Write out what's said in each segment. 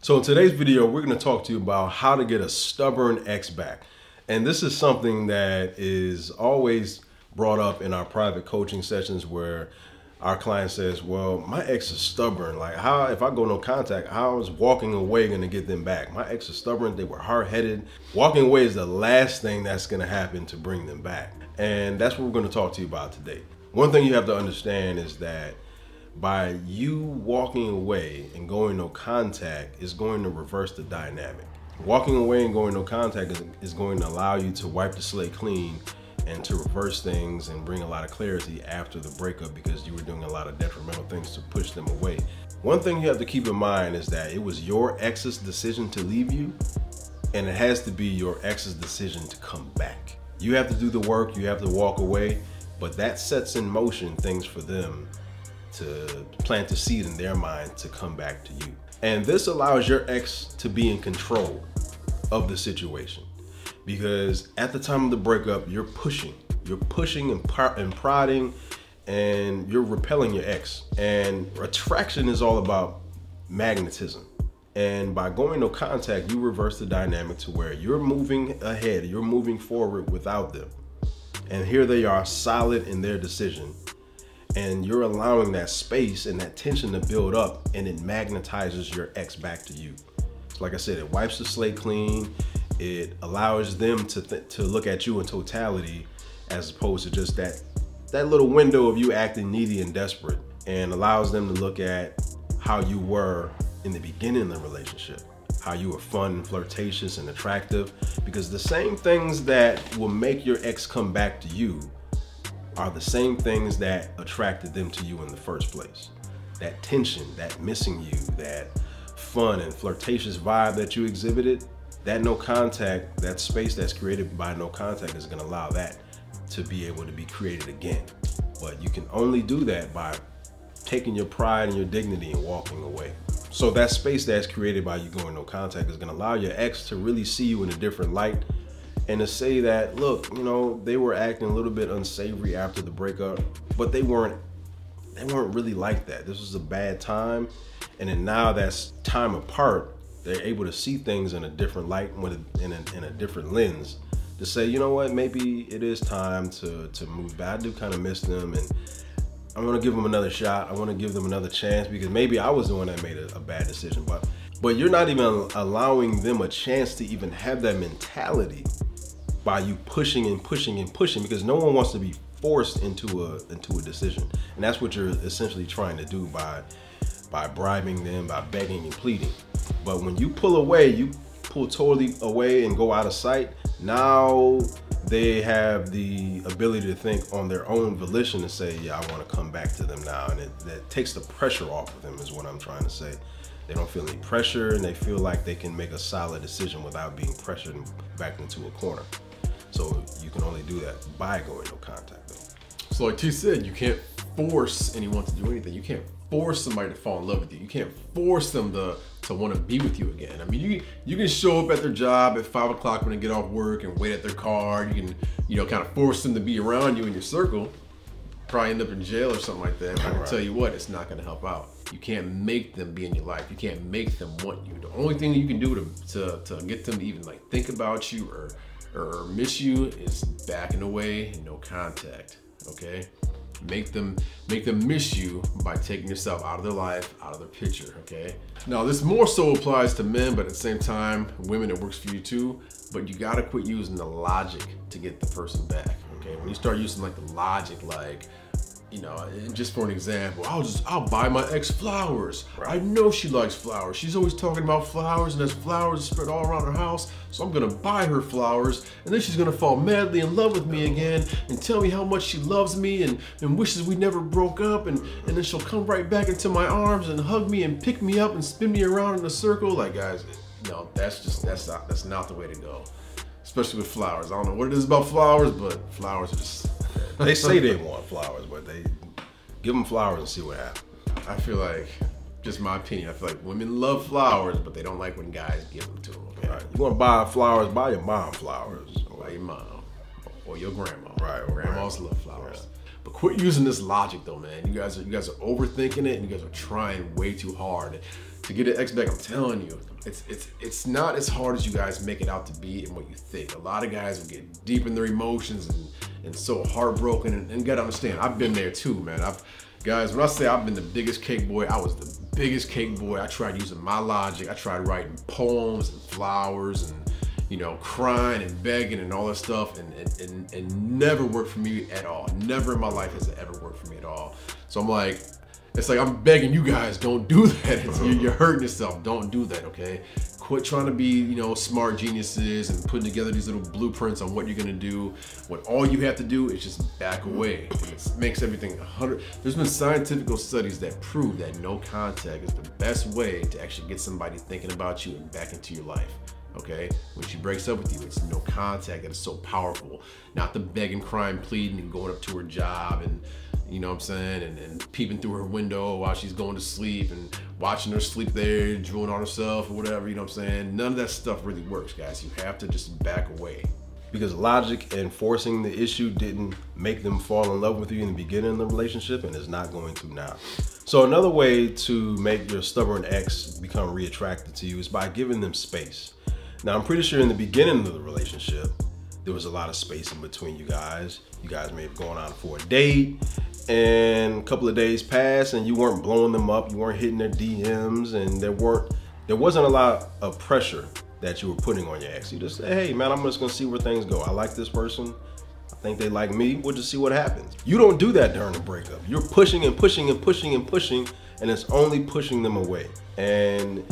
So in today's video, we're going to talk to you about how to get a stubborn ex back. And this is something that is always brought up in our private coaching sessions where our client says, well, my ex is stubborn. Like, how, if I go no contact, how is walking away going to get them back? My ex is stubborn. They were hard-headed. Walking away is the last thing that's going to happen to bring them back. And that's what we're going to talk to you about today. One thing you have to understand is that by you walking away and going no contact is going to reverse the dynamic. Walking away and going no contact is going to allow you to wipe the slate clean and to reverse things and bring a lot of clarity after the breakup because you were doing a lot of detrimental things to push them away. One thing you have to keep in mind is that it was your ex's decision to leave you, and it has to be your ex's decision to come back. You have to do the work, you have to walk away, but that sets in motion things for them to plant a seed in their mind to come back to you. And this allows your ex to be in control of the situation. Because at the time of the breakup, you're pushing and prodding, and you're repelling your ex. And attraction is all about magnetism. And by going no contact, you reverse the dynamic to where you're moving ahead, you're moving forward without them. And here they are, solid in their decision. And you're allowing that space and that tension to build up, and it magnetizes your ex back to you. So like I said, it wipes the slate clean. It allows them to look at you in totality as opposed to just that little window of you acting needy and desperate, and allows them to look at how you were in the beginning of the relationship, how you were fun, flirtatious, and attractive, because the same things that will make your ex come back to you are the same things that attracted them to you in the first place. That tension, that missing you, that fun and flirtatious vibe that you exhibited, that no contact, that space that's created by no contact is gonna allow that to be able to be created again. But you can only do that by taking your pride and your dignity and walking away. So that space that's created by you going no contact is gonna allow your ex to really see you in a different light, and to say that, look, you know, they were acting a little bit unsavory after the breakup, but they weren't really like that. This was a bad time. And then now that's time apart, they're able to see things in a different light, in a different lens, to say, you know what, maybe it is time to move back. I do kind of miss them, and I want to give them another shot. I want to give them another chance, because maybe I was the one that made a bad decision, but you're not even allowing them a chance to even have that mentality by you pushing and pushing and pushing, because no one wants to be forced into a decision. And that's what you're essentially trying to do by bribing them, by begging and pleading. But when you pull away, you pull totally away and go out of sight, now they have the ability to think on their own volition and say, yeah, I want to come back to them now. And that takes the pressure off of them, is what I'm trying to say. They don't feel any pressure, and they feel like they can make a solid decision without being pressured back into a corner. So you can only do that by going no contact though. So like T said, you can't force anyone to do anything. You can't force somebody to fall in love with you. You can't force them to want to be with you again. I mean, you can show up at their job at 5 o'clock when they get off work and wait at their car. You can, you know, kind of force them to be around you in your circle. Probably end up in jail or something like that. But I can tell you what, it's not going to help out. You can't make them be in your life. You can't make them want you. The only thing you can do to get them to even like think about you or miss you is backing away and no contact. Okay, make them miss you by taking yourself out of their life, out of their picture. Okay, now this more so applies to men, but at the same time, women, it works for you too. But you gotta quit using the logic to get the person back. Okay, when you start using like the logic, like, you know, just for an example, I'll buy my ex flowers. Right. I know she likes flowers. She's always talking about flowers, and there's flowers spread all around her house. So I'm gonna buy her flowers, and then she's gonna fall madly in love with me again and tell me how much she loves me and wishes we never broke up, and then she'll come right back into my arms and hug me and pick me up and spin me around in a circle. Like, guys, no, that's not the way to go. Especially with flowers. I don't know what it is about flowers, but flowers are just they say they want flowers, but they give them flowers and see what happens. I feel like, just my opinion, I feel like women love flowers, but they don't like when guys give them to them. Okay? Right. You want to buy flowers, buy your mom flowers. Buy your mom or your grandma. Right. Or grandmas love flowers. Yeah. But quit using this logic though, man. You guys are overthinking it, and you guys are trying way too hard. to get an ex back, I'm telling you, it's not as hard as you guys make it out to be and what you think. A lot of guys will get deep in their emotions and so heartbroken, and gotta understand, I've been there too, man. Guys, when I say I've been the biggest cake boy, I was the biggest cake boy. I tried using my logic. I tried writing poems and flowers and, you know, crying and begging and all that stuff, and never worked for me at all. Never in my life has it ever worked for me at all. So I'm like, it's like I'm begging you guys, don't do that. You're hurting yourself. Don't do that, okay? Quit trying to be, you know, smart geniuses and putting together these little blueprints on what you're gonna do. When all you have to do is just back away. It makes everything 100. There's been scientific studies that prove that no contact is the best way to actually get somebody thinking about you and back into your life. Okay, when she breaks up with you, it's no contact that is so powerful. Not the begging, crying, pleading, and going up to her job and, you know what I'm saying, and peeping through her window while she's going to sleep and watching her sleep there, drooling on herself or whatever, you know what I'm saying? None of that stuff really works, guys. You have to just back away. Because logic and forcing the issue didn't make them fall in love with you in the beginning of the relationship, and is not going to now. So another way to make your stubborn ex become reattracted to you is by giving them space. Now, I'm pretty sure in the beginning of the relationship, there was a lot of space in between you guys. You guys may have gone out for a date, and a couple of days passed and you weren't blowing them up, you weren't hitting their DMs, and there wasn't a lot of pressure that you were putting on your ex. You just say, hey man, I'm just gonna see where things go. I like this person, I think they like me, we'll just see what happens. You don't do that during a breakup. You're pushing and pushing and pushing and pushing, and it's only pushing them away. And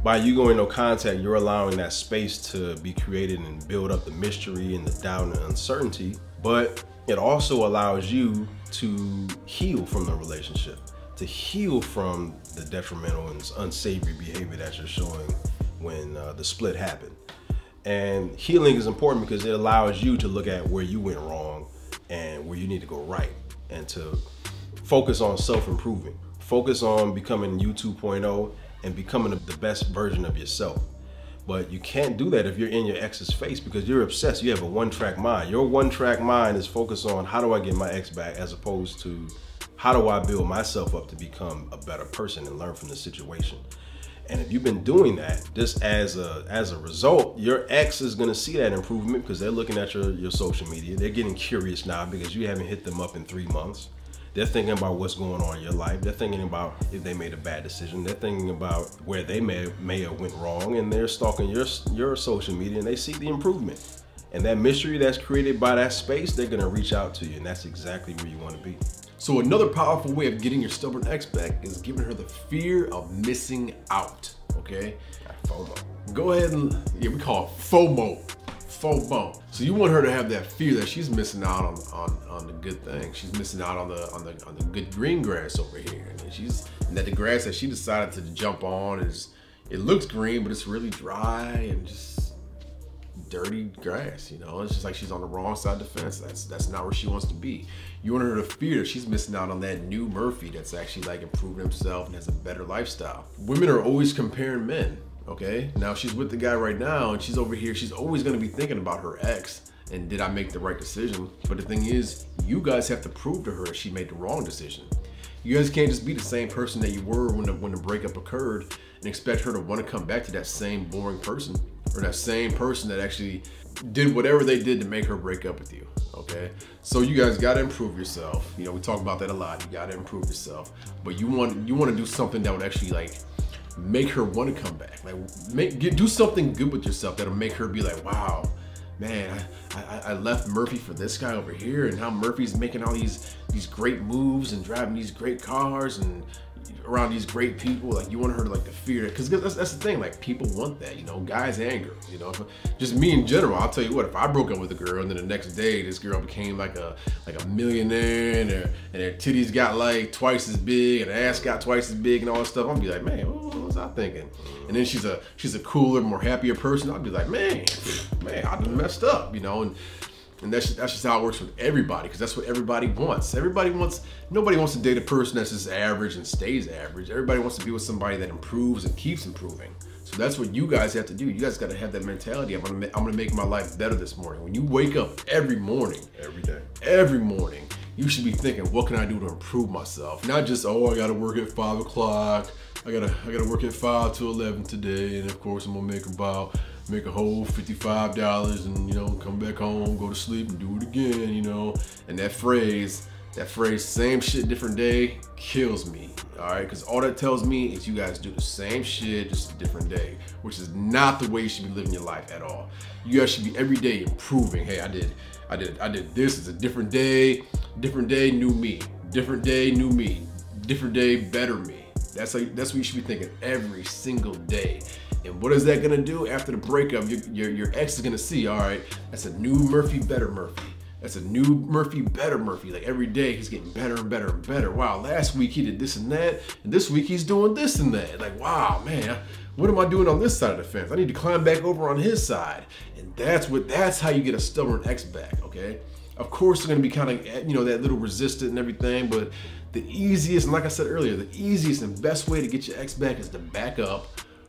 by you going no contact, you're allowing that space to be created and build up the mystery and the doubt and uncertainty, but it also allows you to heal from the relationship, to heal from the detrimental and unsavory behavior that you're showing when the split happened. And healing is important because it allows you to look at where you went wrong and where you need to go right, and to focus on self-improving, focus on becoming you 2.0 and becoming the best version of yourself. But you can't do that if you're in your ex's face, because you're obsessed. You have a one-track mind. Your one-track mind is focused on how do I get my ex back, as opposed to how do I build myself up to become a better person and learn from the situation. And if you've been doing that, just as a result, your ex is gonna see that improvement because they're looking at your social media. They're getting curious now because you haven't hit them up in 3 months. They're thinking about what's going on in your life. They're thinking about if they made a bad decision. They're thinking about where they may have went wrong, and they're stalking your social media, and they see the improvement. And that mystery that's created by that space, they're gonna reach out to you, and that's exactly where you wanna be. So another powerful way of getting your stubborn ex back is giving her the fear of missing out, okay? FOMO. Go ahead and, yeah, we call it FOMO. FOMO. So you want her to have that fear that she's missing out on the good thing. She's missing out on the good green grass over here, and that the grass that she decided to jump on it looks green, but it's really dry and just dirty grass. You know, it's just like she's on the wrong side of the fence. That's not where she wants to be. You want her to fear that she's missing out on that new Murphy that's actually like improving himself and has a better lifestyle. Women are always comparing men. Okay, now she's with the guy right now and she's over here, she's always gonna be thinking about her ex and did I make the right decision? But the thing is, you guys have to prove to her she made the wrong decision. You guys can't just be the same person that you were when the breakup occurred and expect her to want to come back to that same boring person, or that same person that actually did whatever they did to make her break up with you, okay? So you guys gotta improve yourself. You know, we talk about that a lot, you gotta improve yourself. But you want to do something that would actually like make her want to come back. Like do something good with yourself that'll make her be like, wow, man, I left Murphy for this guy over here, and now Murphy's making all these great moves and driving these great cars and around these great people. Like, you want her to like to fear it, because that's the thing, like, people want that, you know, guys and girls, you know. Just me in general, I'll tell you what, if I broke up with a girl and then the next day this girl became like a millionaire and her titties got like twice as big and her ass got twice as big and all that stuff, I'll be like, man, what was I thinking? And then she's a cooler, more happier person, I'll be like, man, I done messed up, you know. And that's just how it works with everybody, because that's what everybody wants. Nobody wants to date a person that's just average and stays average. Everybody wants to be with somebody that improves and keeps improving. So that's what you guys have to do. You guys got to have that mentality. I'm gonna make my life better this morning. When you wake up every morning, every morning, you should be thinking, what can I do to improve myself? Not just, oh, I got to work at 5 o'clock. I gotta work at 5 to 11 today, and of course I'm gonna make a whole $55, and you know, come back home, go to sleep, and do it again, you know. And that phrase, same shit, different day, kills me. All right, because all that tells me is you guys do the same shit, just a different day, which is not the way you should be living your life at all. You guys should be every day improving. Hey, I did this. It's a different day, new me. Different day, new me. Different day, better me. That's what you should be thinking every single day. And what is that gonna do after the breakup? Your ex is gonna see, all right, that's a new Murphy, better Murphy. That's a new Murphy, better Murphy. Like every day he's getting better and better and better. Wow, last week he did this and that, and this week he's doing this and that. Like, wow, man, what am I doing on this side of the fence? I need to climb back over on his side. And that's how you get a stubborn ex back, okay? Of course they're gonna be kind of, you know, that little resistant and everything, but the easiest, and like I said earlier, the easiest and best way to get your ex back is to back up,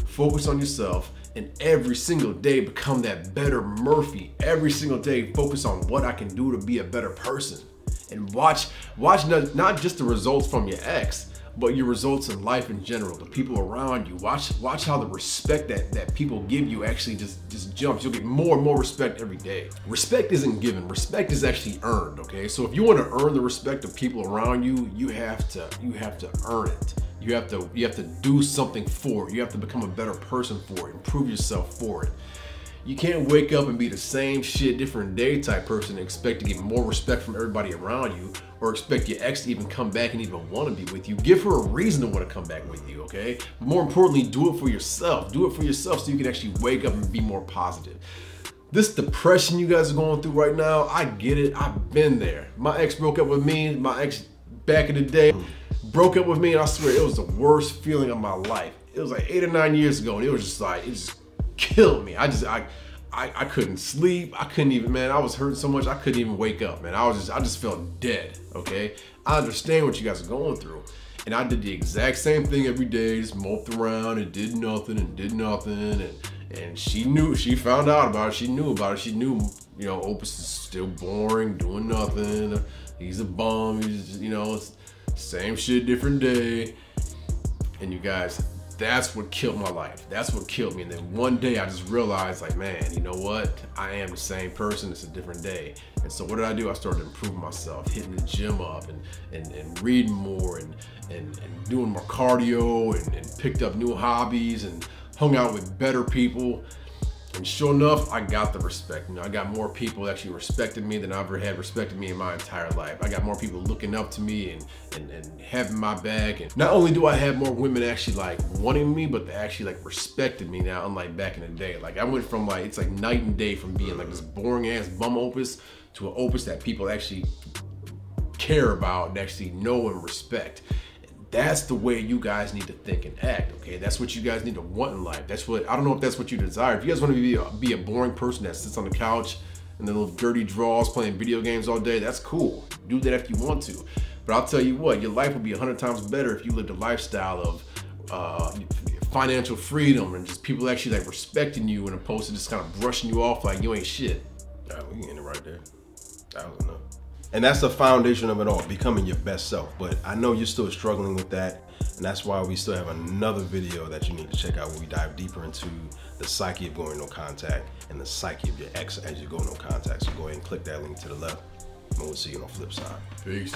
focus on yourself, and every single day become that better Murphy. Every single day focus on what I can do to be a better person. And watch not just the results from your ex, but your results in life in general, the people around you. Watch how the respect that people give you actually just jumps. You'll get more and more respect every day. Respect isn't given, respect is actually earned, okay? So if you want to earn the respect of people around you, you have to earn it. You have to do something for it. You have to become a better person for it, improve yourself for it. You can't wake up and be the same shit, different day type person and expect to get more respect from everybody around you, or expect your ex to even come back and even want to be with you. Give her a reason to want to come back with you, okay? But more importantly, do it for yourself. Do it for yourself so you can actually wake up and be more positive. This depression you guys are going through right now, I get it. I've been there. My ex broke up with me. My ex back in the day broke up with me, and I swear it was the worst feeling of my life. It was like 8 or 9 years ago, and it was just like, it just killed me. I couldn't sleep. I couldn't even, man, I was hurting so much I couldn't even wake up, man. I just felt dead, okay? I understand what you guys are going through. And I did the exact same thing every day, just moped around and did nothing. And she found out about it. She knew about it. She knew, you know, Opus is still boring, doing nothing. He's a bum. He's just, you know, it's same shit, different day. And you guys, that's what killed my life. That's what killed me. And then one day I just realized, like, man, you know what? I am the same person. It's a different day. And so what did I do? I started improving myself, hitting the gym up and reading more and doing more cardio and picked up new hobbies and hung out with better people. And sure enough, I got the respect. You know, I got more people actually respecting me than I ever had respected me in my entire life. I got more people looking up to me and having my back. And not only do I have more women actually like wanting me, but they actually like respected me now, unlike back in the day. Like I went from like, it's like night and day from being like this boring ass bum Opus to an Opus that people actually care about and actually know and respect. That's the way you guys need to think and act, okay? That's what you guys need to want in life. That's what, I don't know if that's what you desire. If you guys want to be a boring person that sits on the couch and the little dirty drawers playing video games all day, that's cool. Do that if you want to. But I'll tell you what, your life would be 100 times better if you lived a lifestyle of financial freedom and just people actually like respecting you, and opposed to just kind of brushing you off like you ain't shit. We can end it right there. That was enough. And that's the foundation of it all, becoming your best self. But I know you're still struggling with that, and that's why we still have another video that you need to check out where we dive deeper into the psyche of going no contact and the psyche of your ex as you go no contact. So go ahead and click that link to the left, and we'll see you on the flip side. Peace.